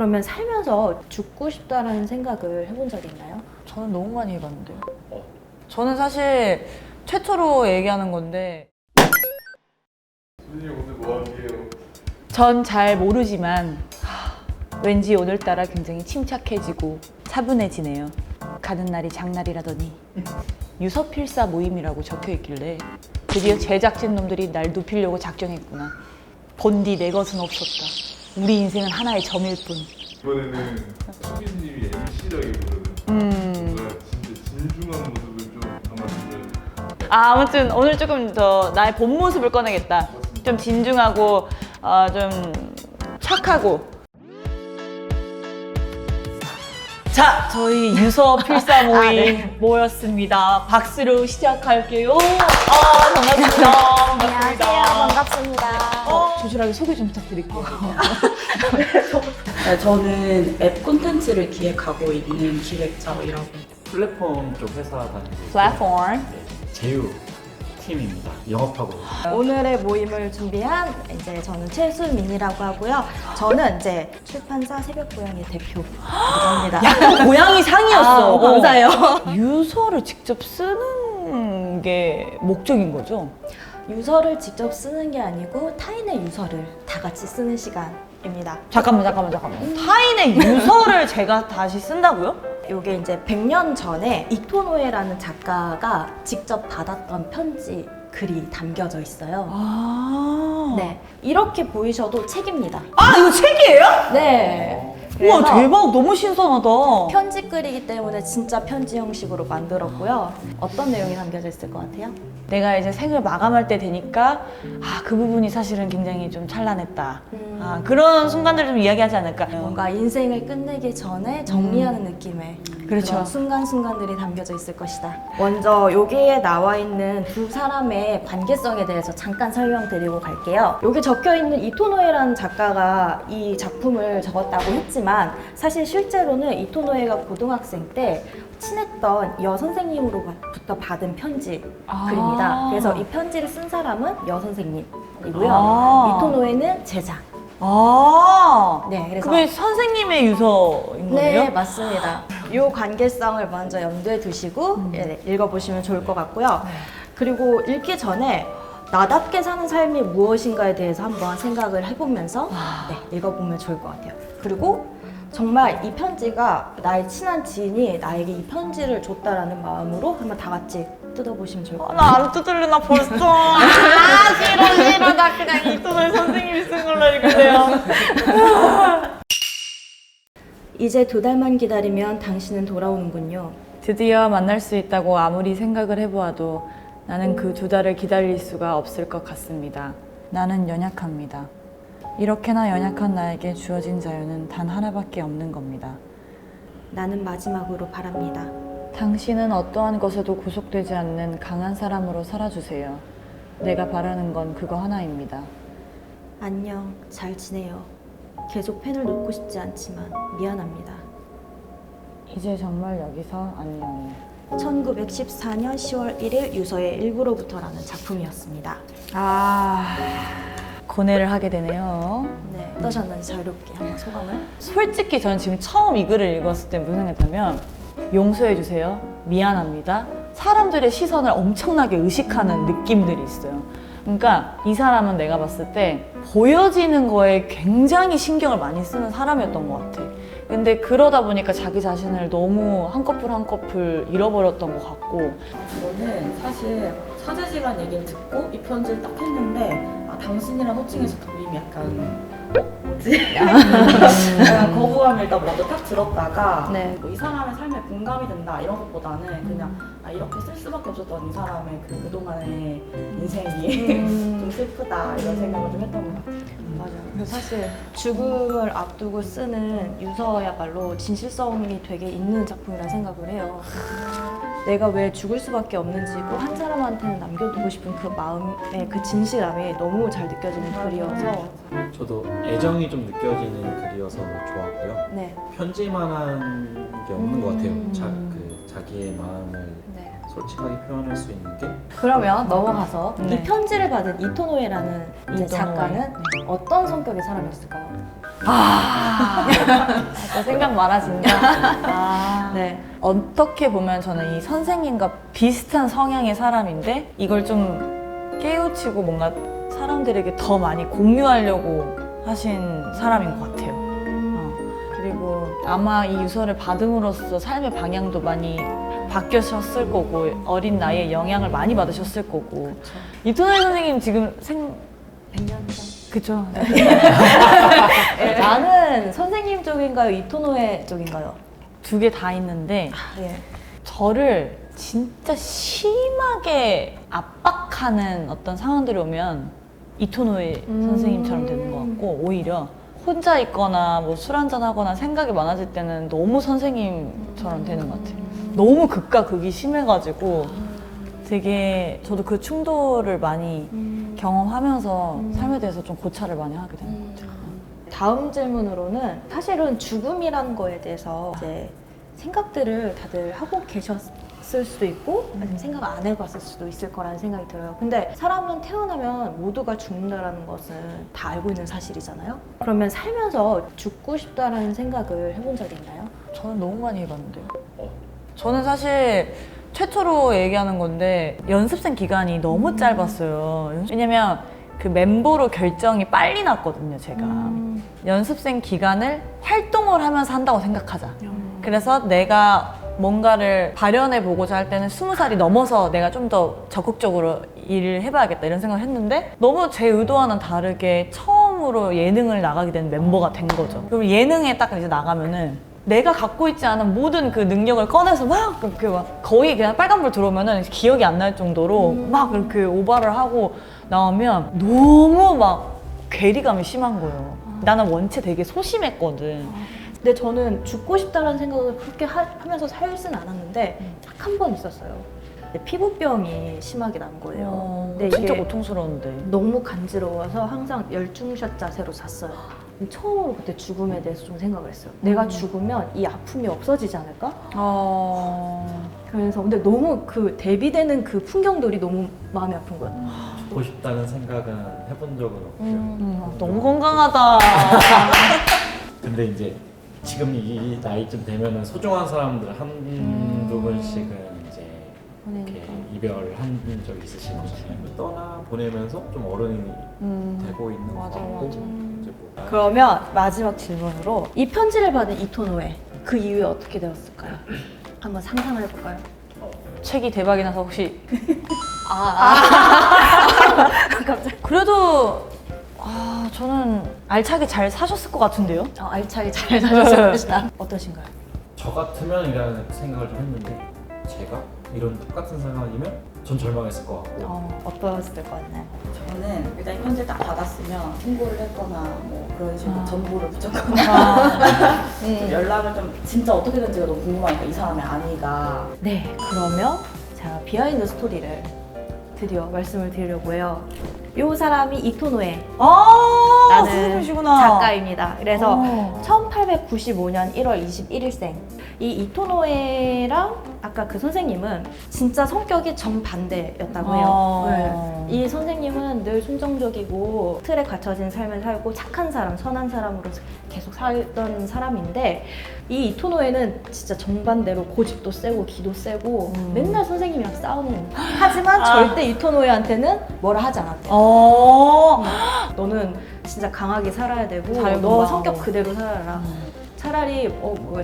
그러면 살면서 죽고 싶다라는 생각을 해본 적이 있나요? 저는 너무 많이 해봤는데요. 저는 사실 최초로 얘기하는 건데 선생님 오늘 뭐 할게요? 전 잘 모르지만 왠지 오늘따라 굉장히 침착해지고 차분해지네요. 가는 날이 장날이라더니 유서필사 모임이라고 적혀있길래 드디어 제작진 놈들이 날 눕히려고 작정했구나. 본디 내 것은 없었다. 우리 인생은 하나의 점일 뿐. 이번에는 수빈님이 MC라기보다는 뭔가 진짜 진중한 모습을 좀 담아주셔야 아무튼 오늘 조금 더 나의 본 모습을 꺼내겠다. 좀 진중하고 좀 착하고. 자, 저희 유서 필사 모임 네. 모였습니다. 박수로 시작할게요. 반갑습니다. 안녕하세요. 반갑습니다. 조실하게 소개 좀 부탁드릴게요. 네, 저는 앱 콘텐츠를 기획하고 있는 기획자이라고. 플랫폼 쪽 회사 다니고 플랫폼. 제휴 팀입니다. 영업하고 오늘의 모임을 준비한 이제 저는 최수민이라고 하고요. 저는 이제 출판사 새벽고양이 대표입니다. 약간 고양이 상이었어. 감사해요. 유서를 직접 쓰는 게 목적인 거죠? 유서를 직접 쓰는 게 아니고 타인의 유서를 다 같이 쓰는 시간입니다. 잠깐만. 타인의 유서를 제가 다시 쓴다고요? 이게 이제 100년 전에 이토노에라는 작가가 직접 받았던 편지 글이 담겨져 있어요. 네, 이렇게 보이셔도 책입니다. 이거 책이에요? 네. 우와, 그래서 대박. 너무 신선하다. 편지 글이기 때문에 진짜 편지 형식으로 만들었고요. 어떤 내용이 담겨져 있을 것 같아요? 내가 이제 생을 마감할 때 되니까 그 부분이 사실은 굉장히 좀 찬란했다. 그런 순간들을 좀 이야기하지 않을까. 뭔가 인생을 끝내기 전에 정리하는 느낌의 그렇죠. 그런 순간순간들이 담겨져 있을 것이다. 먼저 여기에 나와 있는 두 사람의 관계성에 대해서 잠깐 설명드리고 갈게요. 여기 적혀있는 이토노에라는 작가가 이 작품을 적었다고 했지만 사실 실제로는 이토노에가 고등학생 때 친했던 여선생님으로부터 받은 편지 글입니다. 그래서 이 편지를 쓴 사람은 여선생님이고요. 이토노에는 제자. 네, 그래서 그게 선생님의 유서인 거예요? 네, 맞습니다. 이 관계성을 먼저 염두에 두시고 읽어보시면 좋을 것 같고요. 그리고 읽기 전에 나답게 사는 삶이 무엇인가에 대해서 한번 생각을 해보면서 읽어보면 좋을 것 같아요. 그리고 정말 이 편지가 나의 친한 지인이 나에게 이 편지를 줬다라는 마음으로 한번 다 같이 뜯어보시면 좋을 것 같아요. 나 안 뜯을래, 나 벌써. 싫어. 나 그냥 이토노의 선생님이 쓴 걸로 읽을래요. 이제 2달만 기다리면 당신은 돌아오는군요. 드디어 만날 수 있다고 아무리 생각을 해보아도 나는 그 2달을 기다릴 수가 없을 것 같습니다. 나는 연약합니다. 이렇게나 연약한 나에게 주어진 자유는 단 하나밖에 없는 겁니다. 나는 마지막으로 바랍니다. 당신은 어떠한 것에도 구속되지 않는 강한 사람으로 살아주세요. 내가 바라는 건 그거 하나입니다. 안녕, 잘 지내요. 계속 펜을 놓고 싶지 않지만 미안합니다. 이제 정말 여기서 안녕. 1914년 10월 1일 유서의 일부로부터라는 작품이었습니다. 고뇌를 하게 되네요. 네, 어떠셨는지 자유롭게 한번 소감을? 솔직히 저는 지금 처음 이 글을 읽었을 때 무슨 생각했냐면 용서해주세요. 미안합니다. 사람들의 시선을 엄청나게 의식하는 느낌들이 있어요. 그러니까 이 사람은 내가 봤을 때 보여지는 거에 굉장히 신경을 많이 쓰는 사람이었던 것 같아. 근데 그러다 보니까 자기 자신을 너무 한꺼풀 한꺼풀 잃어버렸던 것 같고. 저는 사실 사제지간 얘기를 듣고 이 편지를 딱 했는데 당신이란 호칭에서 도임이 약간 뭐지? 약간 거부감을 일단 먼저 딱 들었다가 네. 이 사람의 삶에 공감이 된다 이런 것보다는 그냥 이렇게 쓸 수밖에 없었던 이 사람의 그동안의 인생이 좀 슬프다 이런 생각을 좀 했던 것 같아요. 맞아요. 그래서 사실 죽음을 앞두고 쓰는 유서야말로 진실성이 되게 있는 작품이라 생각을 해요. 내가 왜 죽을 수밖에 없는지고 한 사람한테는 남겨두고 싶은 그 마음의 그 진실함이 너무 잘 느껴지는 글이어서 저도 애정이 좀 느껴지는 글이어서 좋았고요. 네. 편지만한 게 없는 것 같아요. 자기의 마음을 네. 솔직하게 표현할 수 있는 게 그러면 넘어가서 네. 이 편지를 받은 이토노에라는 이제 이토노에. 작가는 어떤 성격의 사람이었을까요? 또 생각 많아진다. 아. 네. 어떻게 보면 저는 이 선생님과 비슷한 성향의 사람인데 이걸 좀 깨우치고 뭔가 사람들에게 더 많이 공유하려고 하신 사람인 것 같아요. 그리고 아마 이 유서를 받음으로써 삶의 방향도 많이 바뀌셨을 거고 어린 나이에 영향을 많이 받으셨을 거고 이토노에 선생님 지금 100년 전. 그쵸? 나는 선생님 쪽인가요? 이토노에 쪽인가요? 두 개 다 있는데 예. 저를 진짜 심하게 압박하는 어떤 상황들이 오면 이토노에 선생님처럼 되는 것 같고 오히려 혼자 있거나 뭐 술 한잔 하거나 생각이 많아질 때는 너무 선생님처럼 되는 것 같아요. 너무 극과 극이 심해가지고 되게 저도 그 충돌을 많이 경험하면서 삶에 대해서 좀 고찰을 많이 하게 되는 것 같아요. 다음 질문으로는 사실은 죽음이라는 거에 대해서 이제 생각들을 다들 하고 계셨을 수도 있고 아니면 생각 안 해봤을 수도 있을 거라는 생각이 들어요. 근데 사람은 태어나면 모두가 죽는다는 것은 다 알고 있는 사실이잖아요. 그러면 살면서 죽고 싶다라는 생각을 해본 적이 있나요? 저는 너무 많이 해봤는데요. 저는 사실 최초로 얘기하는 건데 연습생 기간이 너무 짧았어요. 왜냐면 그 멤버로 결정이 빨리 났거든요, 제가. 연습생 기간을 활동을 하면서 한다고 생각하자. 그래서 내가 뭔가를 발현해 보고자 할 때는 20살이 넘어서 내가 좀 더 적극적으로 일을 해봐야겠다 이런 생각을 했는데 너무 제 의도와는 다르게 처음으로 예능을 나가게 된 멤버가 된 거죠. 그럼 예능에 딱 이제 나가면은 내가 갖고 있지 않은 모든 그 능력을 꺼내서 막 이렇게 막 거의 그냥 빨간불 들어오면은 기억이 안 날 정도로 막 이렇게 오바를 하고 나오면 너무 막 괴리감이 심한 거예요. 나는 원체 되게 소심했거든. 근데 저는 죽고 싶다라는 생각을 그렇게 하면서 살진 않았는데 딱 한 번 있었어요. 근데 피부병이 심하게 난 거예요. 근데 진짜 이게 고통스러운데. 너무 간지러워서 항상 열중샷 자세로 잤어요. 처음으로 그때 죽음에 대해서 좀 생각을 했어요. 내가 죽으면 이 아픔이 없어지지 않을까? 그래서 근데 너무 그 대비되는 그 풍경들이 너무 마음이 아픈 거예요. 죽고 싶다는 생각은 해본 적은 없고요. 너무 건강하다. 근데 이제 지금 이 나이쯤 되면은 소중한 사람들 한두 번씩은 이제 이렇게 이별을 한 적이 있으신 거잖아요. 떠나 보내면서 좀 어른이 되고 있는 것 같고 이제 뭐 그러면 마지막 질문으로 이 편지를 받은 이토노에 그 이후에 어떻게 되었을까요? 한번 상상을 해볼까요? 책이 대박이 나서 혹시 갑자기 그래도 저는 알차게 잘 사셨을 것 같은데요? 알차게 잘 사셨을 것이다. 어떠신가요? 저 같으면 이라는 생각을 좀 했는데 제가 이런 똑같은 상황이면 전 절망했을 것 같고 어떠셨을 것 같나요? 저는 일단 이 편지를 딱 받았으면 신고를 했거나 뭐 그런 식으로 정보를 붙였거나 좀 연락을 좀 진짜 어떻게 된지가 너무 궁금하니까 이 사람의 아니가 네, 그러면 자 비하인드 스토리를 드디어 말씀을 드리려고 해요. 이 사람이 이토노에 라는 선생님이시구나. 작가입니다. 그래서 1895년 1월 21일생. 이 이토노에랑 아까 그 선생님은 진짜 성격이 정반대였다고 해요. 네. 이 선생님은 늘 순정적이고 틀에 갇혀진 삶을 살고 착한 사람, 선한 사람으로 계속 살던 사람인데 이 이토노에는 진짜 정반대로 고집도 세고 기도 세고 맨날 선생님이랑 싸우는 하지만 절대 이토노에한테는 뭐라 하지 않았대요. 너는 진짜 강하게 살아야 되고 너 자유분방하고. 성격 그대로 살아라. 차라리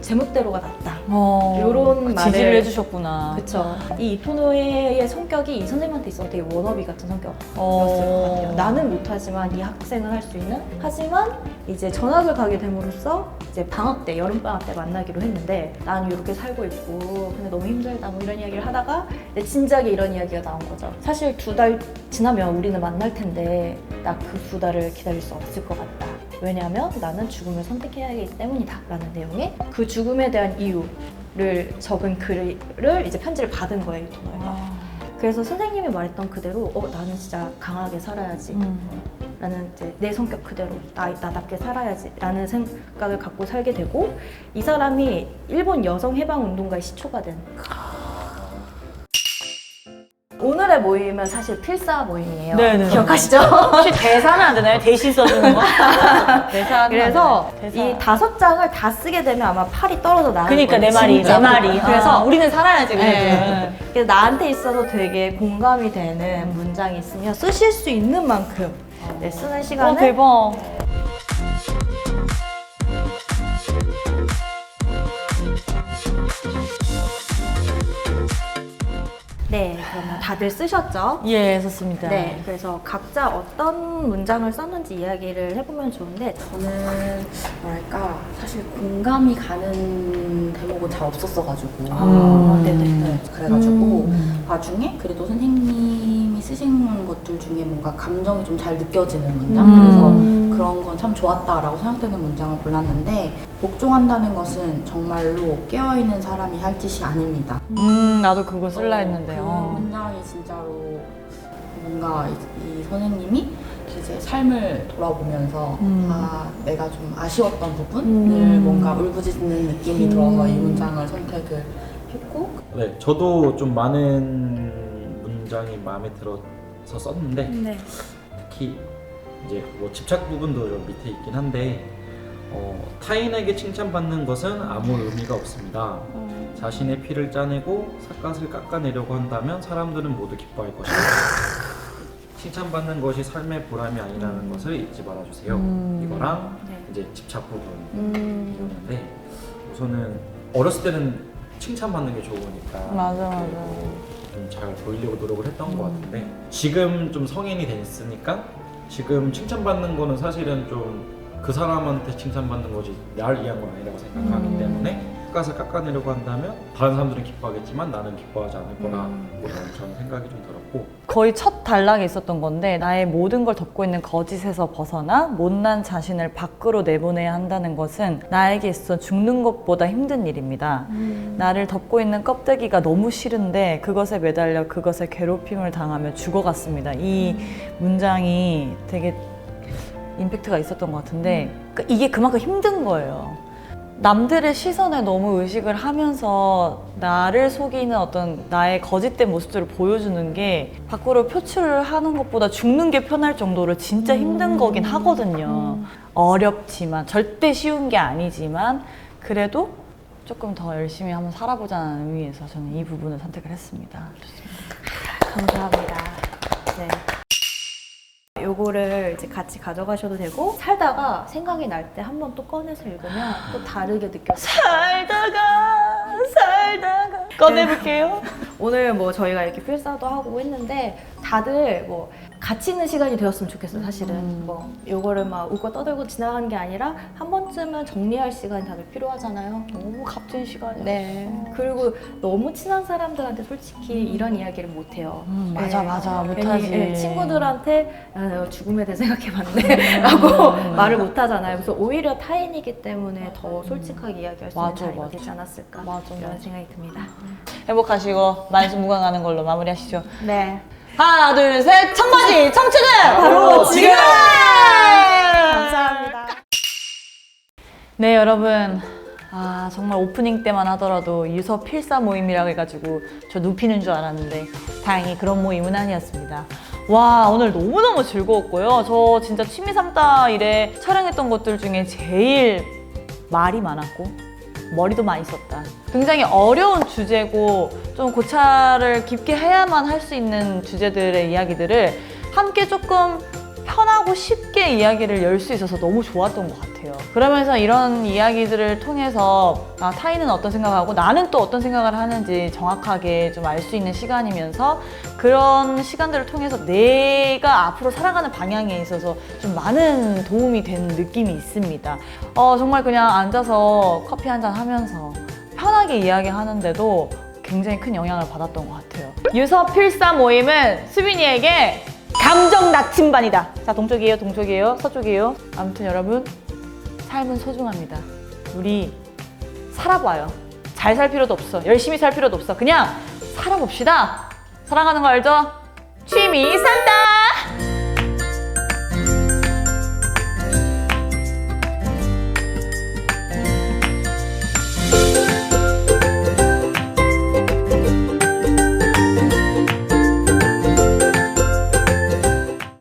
제멋대로가 낫다. 요런 요런 말을- 지지를 해주셨구나. 그쵸. 이 이토노에의 성격이 이 선생님한테 있어서 되게 워너비 같은 성격이었을 것 같아요. 나는 못하지만 이 학생은 할 수 있는? 하지만 이제 전학을 가게 됨으로써 이제 방학 때, 여름방학 때 만나기로 했는데 나는 이렇게 살고 있고 근데 너무 힘들다 뭐 이런 이야기를 하다가 이제 진작에 이런 이야기가 나온 거죠. 사실 2달 지나면 우리는 만날 텐데 나 그 2달을 기다릴 수 없을 것 같다. 왜냐하면 나는 죽음을 선택해야 하기 때문이다 라는 내용의 그 죽음에 대한 이유를 적은 글을 이제 편지를 받은 거예요, 이토노에가. 그래서 선생님이 말했던 그대로 나는 진짜 강하게 살아야지 라는 이제 내 성격 그대로 나답게 살아야지 라는 생각을 갖고 살게 되고 이 사람이 일본 여성 해방 운동가의 시초가 된 오늘의 모임은 사실 필사 모임이에요. 네네. 기억하시죠? 혹시 대사는 안 되나요? 대신 써주는 거? 대사 그래서 대사. 이 5장을 다 쓰게 되면 아마 팔이 떨어져 나갈 거예요. 그러니까 내 말이 진짜. 내 말이. 그래서 우리는 살아야지. 네. 그래도. 그래서 나한테 있어서 되게 공감이 되는 문장이 있으면 쓰실 수 있는 만큼 네, 쓰는 시간을 대박. 네, 그러면 다들 쓰셨죠? 예, 썼습니다. 네, 그래서 각자 어떤 문장을 썼는지 이야기를 해보면 좋은데 저는 뭐랄까 사실 공감이 가는 대목은 잘 없었어가지고 네네. 그래가지고 나중에 그래도 선생님이 쓰신 것들 중에 뭔가 감정이 좀 잘 느껴지는 문장 그래서 그런 건 참 좋았다라고 생각되는 문장을 골랐는데 복종한다는 것은 정말로 깨어있는 사람이 할 짓이 아닙니다. 나도 그거 쓸라 했는데요. 그 문장이 진짜로 뭔가 이 선생님이 이제 삶을 돌아보면서 아 내가 좀 아쉬웠던 부분을 뭔가 울부짖는 느낌이 들어서 이 문장을 선택을 했고 네, 저도 좀 많은 문장이 마음에 들어서 썼는데 네. 특히 이제 뭐 집착 부분도 좀 밑에 있긴 한데 타인에게 칭찬받는 것은 아무 의미가 없습니다. 자신의 피를 짜내고 삿갓을 깎아내려고 한다면 사람들은 모두 기뻐할 것입니다. 칭찬받는 것이 삶의 보람이 아니라는 것을 잊지 말아주세요. 이거랑 네. 이제 집착 부분이었는데 우선은 어렸을 때는 칭찬받는 게 좋으니까 맞아. 좀 잘 보이려고 노력을 했던 것 같은데 지금 좀 성인이 됐으니까 지금 칭찬받는 거는 사실은 좀 그 사람한테 칭찬받는 거지 나를 위한 건 아니라고 생각하기 때문에 삿갓을 깎아내려고 한다면 다른 사람들은 기뻐하겠지만 나는 기뻐하지 않을 거라 이런 저는 생각이 좀 들었고 거의 첫 단락에 있었던 건데 나의 모든 걸 덮고 있는 거짓에서 벗어나 못난 자신을 밖으로 내보내야 한다는 것은 나에게 있어 죽는 것보다 힘든 일입니다. 나를 덮고 있는 껍데기가 너무 싫은데 그것에 매달려 그것에 괴롭힘을 당하며 죽어갔습니다. 이 문장이 되게 임팩트가 있었던 것 같은데 그러니까 이게 그만큼 힘든 거예요. 남들의 시선에 너무 의식을 하면서 나를 속이는 어떤 나의 거짓된 모습들을 보여주는 게 밖으로 표출을 하는 것보다 죽는 게 편할 정도로 진짜 힘든 거긴 하거든요. 어렵지만 절대 쉬운 게 아니지만 그래도 조금 더 열심히 한번 살아보자는 의미에서 저는 이 부분을 선택을 했습니다. 감사합니다. 네. 요거를 이제 같이 가져가셔도 되고 살다가 생각이 날 때 한 번 또 꺼내서 읽으면 또 다르게 느껴져요. 살다가 꺼내볼게요. 오늘 뭐 저희가 이렇게 필사도 하고 했는데 다들 뭐 같이 있는 시간이 되었으면 좋겠어요. 사실은 뭐 요거를 막 웃고 떠들고 지나가는 게 아니라 한 번쯤은 정리할 시간이 다들 필요하잖아요. 너무 값진 시간이었어. 네. 그리고 너무 친한 사람들한테 솔직히 이런 이야기를 못 해요. 맞아, 네. 맞아. 괜히, 못하지. 네, 친구들한테 야, 내가 죽음에 대해 생각해봤네 라고 말을 못 하잖아요. 그래서 오히려 타인이기 때문에 더 솔직하게 이야기할 수 있는 맞아, 자리가 맞아. 되지 않았을까 맞아, 이런 맞아. 생각이 듭니다. 행복하시고 만수무강하는 걸로 마무리하시죠. 네. 하나, 둘, 셋. 청바지 청춘은 바로 지금! 감사합니다. 감사합니다. 네, 여러분. 정말 오프닝 때만 하더라도 유서 필사 모임이라고 해가지고 저 눕히는 줄 알았는데 다행히 그런 모임은 아니었습니다. 와, 오늘 너무너무 즐거웠고요. 저 진짜 취미 삼다 일에 촬영했던 것들 중에 제일 말이 많았고 머리도 많이 썼다. 굉장히 어려운 주제고 좀 고찰을 깊게 해야만 할 수 있는 주제들의 이야기들을 함께 조금 편하고 쉽게 이야기를 열 수 있어서 너무 좋았던 것 같아요. 그러면서 이런 이야기들을 통해서 타인은 어떤 생각하고 나는 또 어떤 생각을 하는지 정확하게 좀 알 수 있는 시간이면서 그런 시간들을 통해서 내가 앞으로 살아가는 방향에 있어서 좀 많은 도움이 된 느낌이 있습니다. 정말 그냥 앉아서 커피 한잔 하면서 편하게 이야기하는데도 굉장히 큰 영향을 받았던 것 같아요. 유서 필사 모임은 수빈이에게 감정 나침반이다. 자, 동쪽이에요, 동쪽이에요, 서쪽이에요. 아무튼 여러분, 삶은 소중합니다. 우리 살아봐요. 잘 살 필요도 없어. 열심히 살 필요도 없어. 그냥 살아봅시다. 사랑하는 거 알죠? 취미 산다!